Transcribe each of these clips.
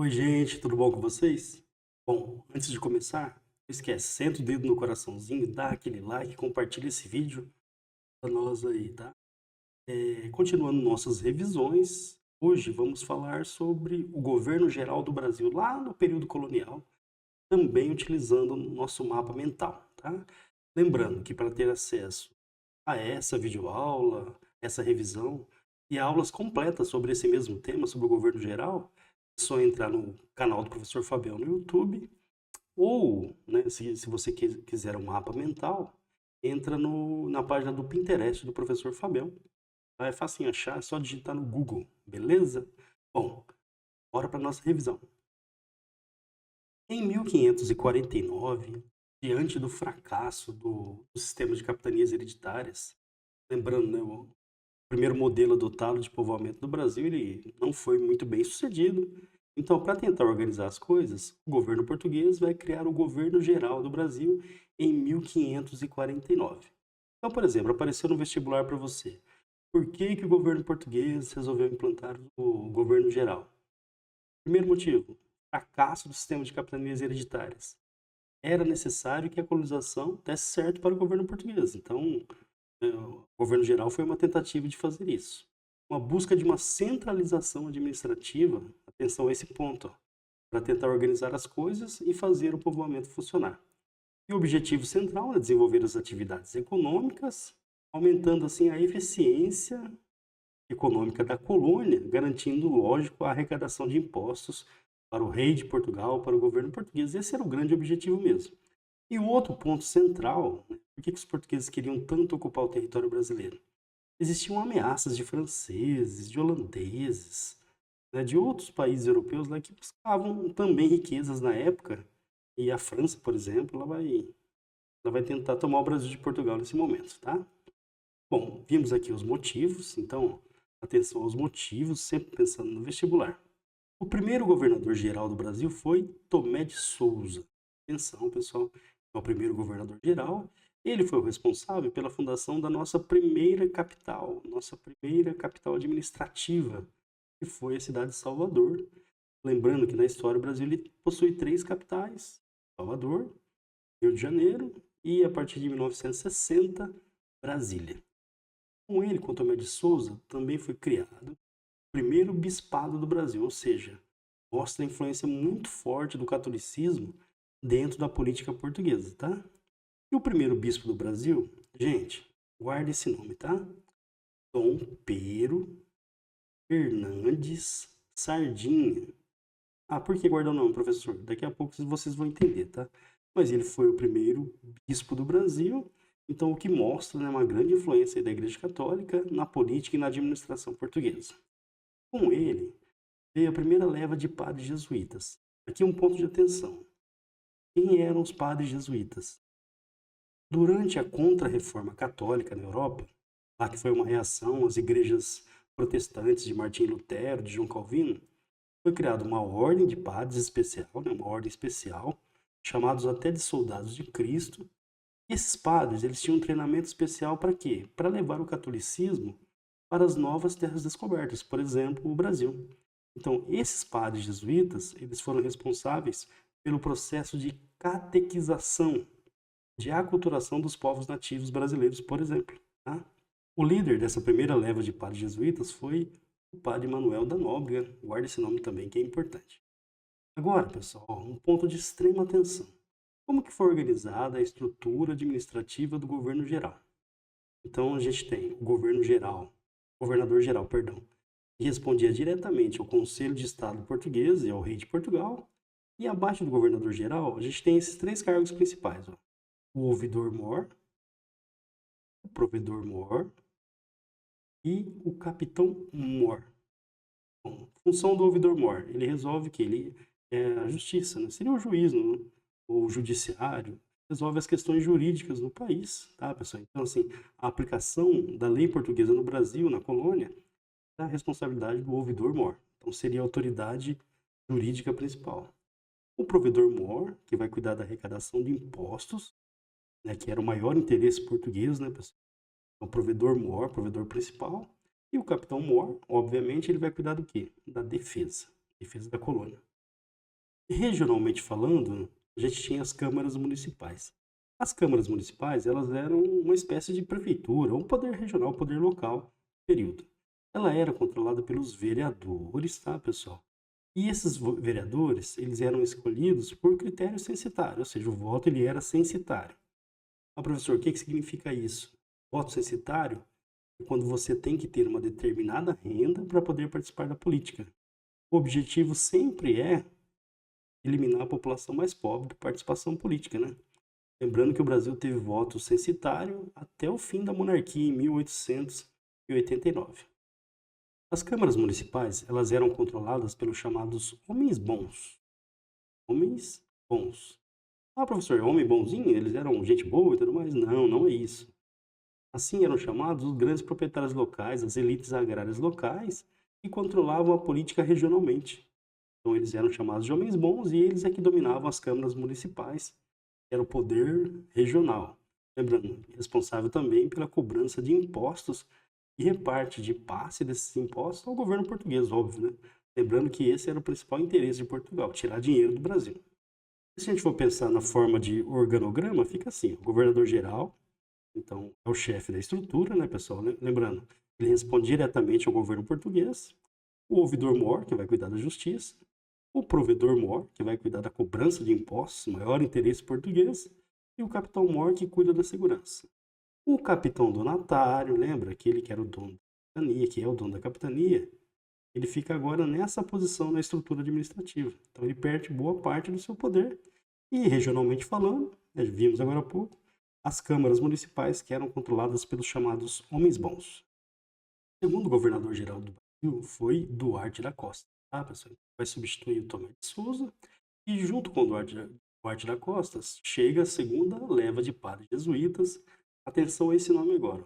Oi, gente, tudo bom com vocês? Bom, antes de começar, não esquece, senta o dedo no coraçãozinho, dá aquele like, compartilha esse vídeo para nós aí, tá? Continuando nossas revisões, hoje vamos falar sobre o governo geral do Brasil lá no período colonial, também utilizando o nosso mapa mental, tá? Lembrando que para ter acesso a essa videoaula, essa revisão e aulas completas sobre esse mesmo tema, sobre o governo geral, é só entrar no canal do professor Fabião no YouTube ou, né, se você quiser um mapa mental, entra na página do Pinterest do professor Fabião. Tá? É fácil achar, é só digitar no Google, beleza? Bom, bora para nossa revisão. Em 1549, diante do fracasso do sistema de capitanias hereditárias, lembrando, né, o primeiro modelo adotado de povoamento do Brasil, ele não foi muito bem sucedido. Então, para tentar organizar as coisas, o governo português vai criar o Governo Geral do Brasil em 1549. Então, por exemplo, apareceu no vestibular para você. Por que o governo português resolveu implantar o governo geral? Primeiro motivo, fracasso do sistema de capitanias hereditárias. Era necessário que a colonização desse certo para o governo português. Então, o governo geral foi uma tentativa de fazer isso. Uma busca de uma centralização administrativa, atenção a esse ponto, para tentar organizar as coisas e fazer o povoamento funcionar. E o objetivo central é desenvolver as atividades econômicas, aumentando assim a eficiência econômica da colônia, garantindo, lógico, a arrecadação de impostos para o rei de Portugal, para o governo português. Esse era o grande objetivo mesmo. E o outro ponto central, né, por que os portugueses queriam tanto ocupar o território brasileiro? Existiam ameaças de franceses, de holandeses, né, de outros países europeus lá que buscavam também riquezas na época. E a França, por exemplo, ela vai tentar tomar o Brasil de Portugal nesse momento, tá? Bom, vimos aqui os motivos, então atenção aos motivos, sempre pensando no vestibular. O primeiro governador geral do Brasil foi Tomé de Souza. Atenção, pessoal, é o primeiro governador geral. Ele foi o responsável pela fundação da nossa primeira capital administrativa, que foi a cidade de Salvador. Lembrando que na história o Brasil ele possui três capitais: Salvador, Rio de Janeiro e, a partir de 1960, Brasília. Com ele, com Tomé de Souza, também foi criado o primeiro bispado do Brasil, ou seja, mostra a influência muito forte do catolicismo dentro da política portuguesa, tá? E o primeiro bispo do Brasil, gente, guarda esse nome, tá? Dom Pedro Fernandes Sardinha. Ah, por que guardar o nome, professor? Daqui a pouco vocês vão entender, tá? Mas ele foi o primeiro bispo do Brasil, então o que mostra, né, uma grande influência da Igreja Católica na política e na administração portuguesa. Com ele, veio a primeira leva de padres jesuítas. Aqui um ponto de atenção. Quem eram os padres jesuítas? Durante a Contra-Reforma Católica na Europa, lá que foi uma reação às igrejas protestantes de Martim Lutero, de João Calvino, foi criada uma ordem de padres especial, né, uma ordem especial, chamados até de soldados de Cristo. E esses padres, eles tinham um treinamento especial para quê? Para levar o catolicismo para as novas terras descobertas, por exemplo, o Brasil. Então, esses padres jesuítas, eles foram responsáveis pelo processo de catequização, de aculturação dos povos nativos brasileiros, por exemplo. Tá? O líder dessa primeira leva de padres jesuítas foi o padre Manuel da Nóbrega, guarda esse nome também que é importante. Agora, pessoal, um ponto de extrema atenção. Como que foi organizada a estrutura administrativa do governo geral? Então, a gente tem o governo geral, governador geral, perdão, que respondia diretamente ao Conselho de Estado português e ao rei de Portugal. E abaixo do governador geral, a gente tem esses três cargos principais: ó. O ouvidor-mor, o provedor-mor e o capitão-mor. Função do ouvidor-mor, ele resolve que ele é a justiça, né? Seria o juiz, né? O judiciário, resolve as questões jurídicas no país, tá, pessoal? Então, assim, a aplicação da lei portuguesa no Brasil, na colônia, é a responsabilidade do ouvidor-mor. Então, seria a autoridade jurídica principal. O provedor-mor, que vai cuidar da arrecadação de impostos, né, que era o maior interesse português, né, pessoal? Então, provedor-mor, provedor principal. E o capitão-mor, obviamente, ele vai cuidar do quê? Da defesa da colônia. Regionalmente falando, a gente tinha as câmaras municipais. As câmaras municipais, elas eram uma espécie de prefeitura, um poder regional, um poder local, período. Ela era controlada pelos vereadores, tá, pessoal? E esses vereadores, eles eram escolhidos por critério censitário, ou seja, o voto ele era censitário. Ah, professor, o que significa isso? Voto censitário é quando você tem que ter uma determinada renda para poder participar da política. O objetivo sempre é eliminar a população mais pobre da participação política, né? Lembrando que o Brasil teve voto censitário até o fim da monarquia em 1889. As câmaras municipais, elas eram controladas pelos chamados homens bons. Homens bons. Ah, professor, homem bonzinho? Eles eram gente boa e tudo mais? Não, não é isso. Assim eram chamados os grandes proprietários locais, as elites agrárias locais, que controlavam a política regionalmente. Então eles eram chamados de homens bons e eles é que dominavam as câmaras municipais, que era o poder regional. Lembrando, responsável também pela cobrança de impostos e reparte de passe desses impostos ao governo português, óbvio, né? Lembrando que esse era o principal interesse de Portugal, tirar dinheiro do Brasil. E se a gente for pensar na forma de organograma, fica assim, o governador geral, então é o chefe da estrutura, né, pessoal? Lembrando, ele responde diretamente ao governo português, o ouvidor-mor, que vai cuidar da justiça, o provedor-mor, que vai cuidar da cobrança de impostos, maior interesse português, e o capitão-mor, que cuida da segurança. O capitão donatário, lembra? Aquele que era o dono da capitania, que é o dono da capitania, ele fica agora nessa posição na estrutura administrativa. Então ele perde boa parte do seu poder. E regionalmente falando, vimos agora há pouco, as câmaras municipais que eram controladas pelos chamados homens bons. O segundo governador-geral do Brasil foi Duarte da Costa. Tá, pessoal? Vai substituir o Tomé de Souza. E junto com Duarte da Costa, chega a segunda leva de padres jesuítas. Atenção a esse nome agora.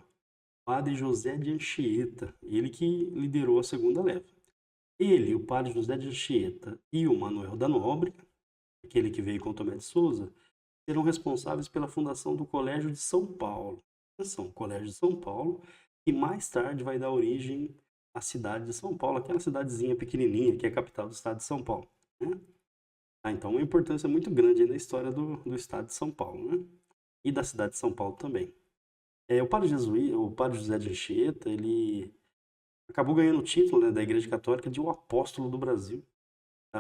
Padre José de Anchieta, ele que liderou a segunda leva. Ele, o padre José de Anchieta e o Manuel da Nóbrega, aquele que veio com Tomé de Souza, serão responsáveis pela fundação do Colégio de São Paulo. Atenção, Colégio de São Paulo, que mais tarde vai dar origem à cidade de São Paulo, aquela cidadezinha pequenininha que é a capital do estado de São Paulo, né? Então, uma importância muito grande na história do estado de São Paulo, né? E da cidade de São Paulo também. O padre José de Anchieta, ele acabou ganhando o título, né, da Igreja Católica de o Apóstolo do Brasil.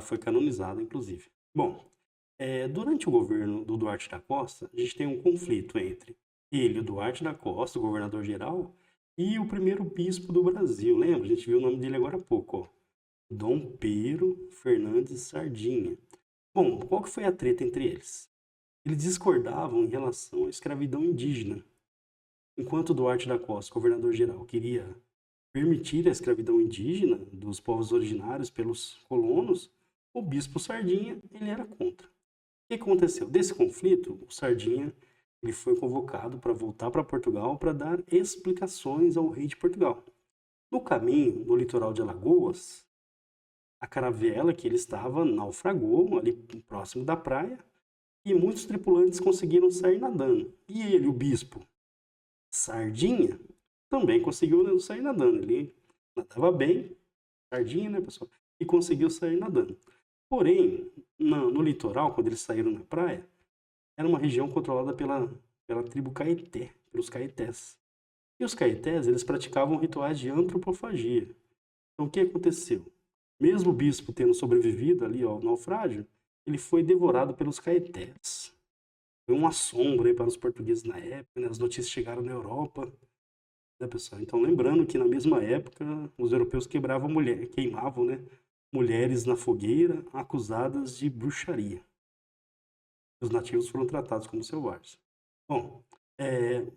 Foi canonizado, inclusive. Bom, durante o governo do Duarte da Costa, a gente tem um conflito entre ele, o Duarte da Costa, o governador-geral, e o primeiro bispo do Brasil. Lembra? A gente viu o nome dele agora há pouco, ó. Dom Pedro Fernandes Sardinha. Bom, qual que foi a treta entre eles? Eles discordavam em relação à escravidão indígena. Enquanto Duarte da Costa, governador-geral, queria permitir a escravidão indígena dos povos originários pelos colonos, o bispo Sardinha ele era contra. O que aconteceu? Desse conflito, o Sardinha ele foi convocado para voltar para Portugal para dar explicações ao rei de Portugal. No caminho, no litoral de Alagoas, a caravela que ele estava naufragou ali próximo da praia e muitos tripulantes conseguiram sair nadando. E ele, o bispo Sardinha, também conseguiu sair nadando. Ele nadava bem, Sardinha, né, pessoal? E conseguiu sair nadando. Porém, no litoral, quando eles saíram na praia, era uma região controlada pela tribo Caeté, pelos Caetés. E os Caetés, eles praticavam rituais de antropofagia. Então, o que aconteceu? Mesmo o bispo tendo sobrevivido ali ao naufrágio, ele foi devorado pelos Caetés. Foi um assombro aí para os portugueses na época, né? As notícias chegaram na Europa, né, pessoal? Então, lembrando que na mesma época, os europeus queimavam, né, mulheres na fogueira acusadas de bruxaria. Os nativos foram tratados como selvagens. Bom,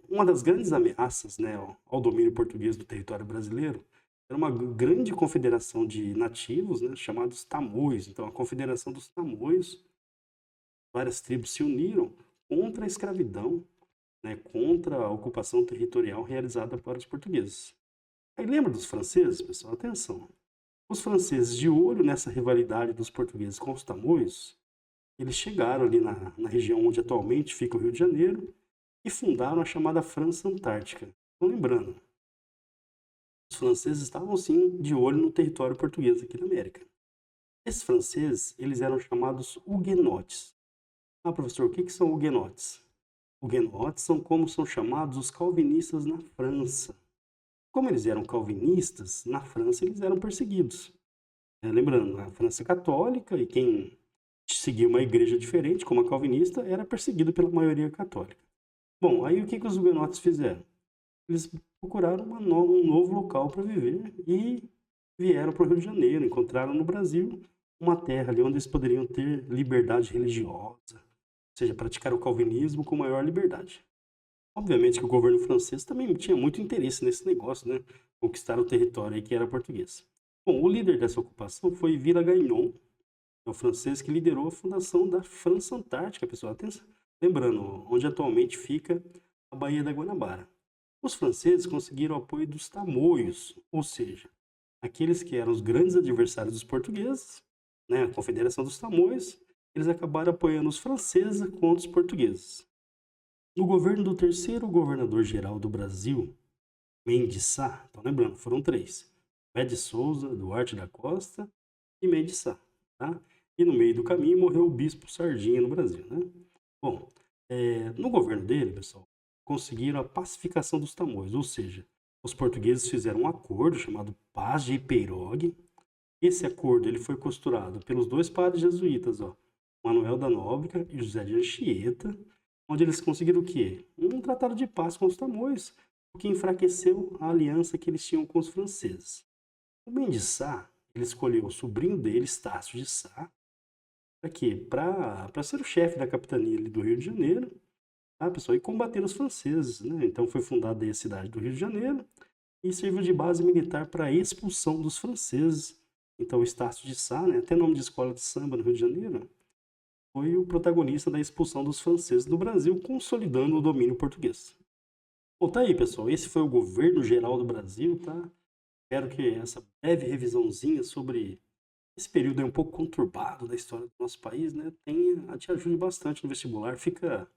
uma das grandes ameaças, né, ao domínio português do território brasileiro era uma grande confederação de nativos, né, chamados Tamoios. Então, a confederação dos Tamoios, várias tribos se uniram contra a escravidão, né, contra a ocupação territorial realizada para os portugueses. Aí lembra dos franceses, pessoal? Atenção. Os franceses, de olho nessa rivalidade dos portugueses com os tamoios, eles chegaram ali na região onde atualmente fica o Rio de Janeiro e fundaram a chamada França Antártica. Então, lembrando, os franceses estavam sim de olho no território português aqui na América. Esses franceses, eles eram chamados huguenotes. Ah, professor, o que que são huguenotes? Huguenotes são como são chamados os calvinistas na França. Como eles eram calvinistas, na França eles eram perseguidos. Lembrando, a França é católica e quem seguia uma igreja diferente, como a calvinista, era perseguido pela maioria católica. Bom, aí o que que os huguenotes fizeram? Eles procuraram um novo local para viver e vieram para o Rio de Janeiro, encontraram no Brasil uma terra ali onde eles poderiam ter liberdade religiosa, ou seja, praticar o calvinismo com maior liberdade. Obviamente que o governo francês também tinha muito interesse nesse negócio, né? Conquistar o território aí que era português. Bom, o líder dessa ocupação foi Villagagnon, é o francês que liderou a fundação da França Antártica, pessoal. Atenção. Lembrando, onde atualmente fica a Baía da Guanabara. Os franceses conseguiram o apoio dos tamoios, ou seja, aqueles que eram os grandes adversários dos portugueses, né, a Confederação dos Tamoios, eles acabaram apoiando os franceses contra os portugueses. No governo do terceiro governador-geral do Brasil, Mendes Sá, então lembrando, foram três, Pé de Souza, Duarte da Costa e Mendes Sá, tá? E no meio do caminho morreu o bispo Sardinha no Brasil, né? Bom, no governo dele, pessoal, conseguiram a pacificação dos tamoios, ou seja, os portugueses fizeram um acordo chamado Paz de Ipeirogue. Esse acordo ele foi costurado pelos dois padres jesuítas, ó, Manuel da Nóbrega e José de Anchieta, onde eles conseguiram o quê? Um tratado de paz com os tamoios, o que enfraqueceu a aliança que eles tinham com os franceses. O Mendes Sá, ele escolheu o sobrinho dele, Estácio de Sá, para quê? Para ser o chefe da capitania ali do Rio de Janeiro, tá, pessoal? E combater os franceses, né? Então foi fundada aí a cidade do Rio de Janeiro e serviu de base militar para a expulsão dos franceses. Então, Estácio de Sá, né, até nome de escola de samba no Rio de Janeiro, foi o protagonista da expulsão dos franceses do Brasil, consolidando o domínio português. Bom, tá aí, pessoal. Esse foi o governo geral do Brasil, tá? Espero que essa breve revisãozinha sobre esse período aí um pouco conturbado da história do nosso país, né, te ajude bastante no vestibular. Fica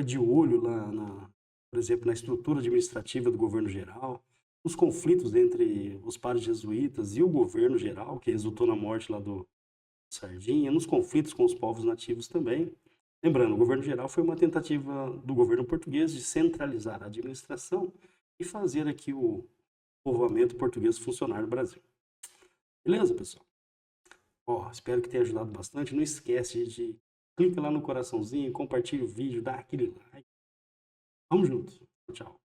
de olho lá, por exemplo, na estrutura administrativa do governo geral, os conflitos entre os padres jesuítas e o governo geral, que resultou na morte lá do Sardinha, nos conflitos com os povos nativos também. Lembrando, o governo geral foi uma tentativa do governo português de centralizar a administração e fazer aqui o povoamento português funcionar no Brasil. Beleza, pessoal? Ó, espero que tenha ajudado bastante. Não esquece de clicar lá no coraçãozinho, compartilha o vídeo, dá aquele like. Vamos juntos. Tchau.